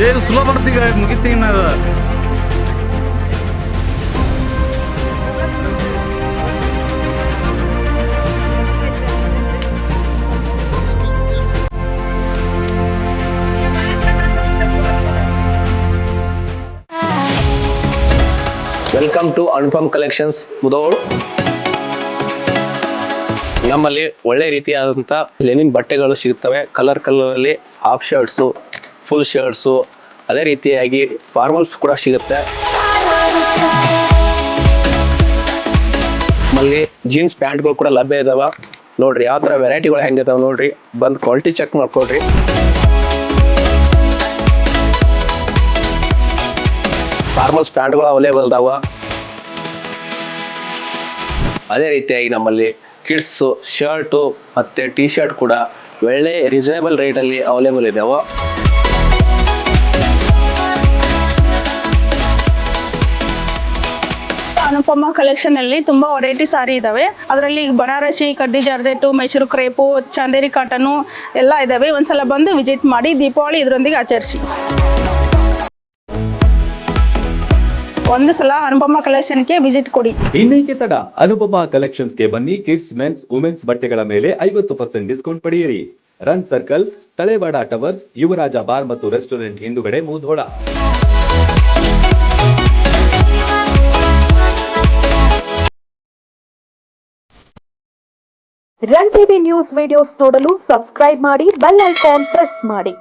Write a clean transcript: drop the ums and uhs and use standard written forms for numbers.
ಏನು ಸ್ಲೋ ಬರ್ತೀಗ ಮುಗಿತೀನಿ ನಾವು. Welcome to Anupam collections Mudhol. ನಮ್ಮಲ್ಲಿ ಒಳ್ಳೆ ರೀತಿಯಾದಂಥ ಲೆನಿನ್ ಬಟ್ಟೆಗಳು ಸಿಗುತ್ತವೆ. ಕಲರ್ ಅಲ್ಲಿ ಹಾಫ್ ಶರ್ಟ್ಸು, ಫುಲ್ ಶರ್ಟ್ಸು, ಅದೇ ರೀತಿಯಾಗಿ ಫಾರ್ಮಲ್ಸ್ ಕೂಡ ಸಿಗುತ್ತೆ. ನಮ್ಮಲ್ಲಿ ಜೀನ್ಸ್ ಪ್ಯಾಂಟ್ಗಳು ಕೂಡ ಲಭ್ಯ ಇದಾವೆ. ನೋಡ್ರಿ ಯಾವ ಥರ ವೆರೈಟಿಗಳು ಹೆಂಗಿದಾವೆ ನೋಡ್ರಿ, ಬಂದು ಕ್ವಾಲಿಟಿ ಚೆಕ್ ಮಾಡ್ಕೊಳ್ರಿ. ಫಾರ್ಮಲ್ಸ್ ಪ್ಯಾಂಟ್ಗಳು ಅವೈಲೇಬಲ್ ಇದಾವ. ಅದೇ ರೀತಿಯಾಗಿ ನಮ್ಮಲ್ಲಿ ಕಿಡ್ಸು ಶರ್ಟು ಮತ್ತು ಟಿ ಶರ್ಟ್ ಕೂಡ ಒಳ್ಳೆ ರೀಸನೇಬಲ್ ರೇಟಲ್ಲಿ ಅವೈಲೇಬಲ್ ಇದಾವೆ. ಅನುಪಮ ಕಲೆಕ್ಷನ್ ಅಲ್ಲಿ ತುಂಬಾ ವೆರೈಟಿ ಸಾರಿ ಇದಾವೆ. ಅದರಲ್ಲಿ ಬನಾರಸಿ, ಕಡ್ಡಿ georgette, Mysuru crepe, Chanderi cotton ಎಲ್ಲ ಇದಾವೆ. ಒಂದ್ಸಲ ಬಂದು ವಿಸಿಟ್ ಮಾಡಿ ದೀಪಾವಳಿ ಇದರೊಂದಿಗೆ ಆಚರಿಸಿ. ಒಂದು ಸಲ ಅನುಪಮ ಕಲೆಕ್ಷನ್ಗೆ ವಿಸಿಟ್ ಕೊಡಿ. ಇನ್ನೇಕೆ ತಡ, ಅನುಪಮ ಕಲೆಕ್ಷನ್ಸ್ಗೆ ಬನ್ನಿ. ಕಿಡ್ಸ್, ಮೆನ್ಸ್, ವುಮೆನ್ಸ್ ಬಟ್ಟೆಗಳ ಮೇಲೆ 50% ಡಿಸ್ಕೌಂಟ್ ಪಡೆಯಿರಿ. ರನ್ ಸರ್ಕಲ್, ತಳೆವಾಡ ಟವರ್ಸ್, ಯುವರಾಜ ಬಾರ್ ಮತ್ತು ರೆಸ್ಟೋರೆಂಟ್ ಹಿಂದುಗಡೆ, Mudhol. Run TV news videos ನೋಡಲು ಸಬ್ಸ್ಕ್ರೈಬ್ ಮಾಡಿ, ಬೆಲ್ ಐಕಾನ್ ಪ್ರೆಸ್ ಮಾಡಿ.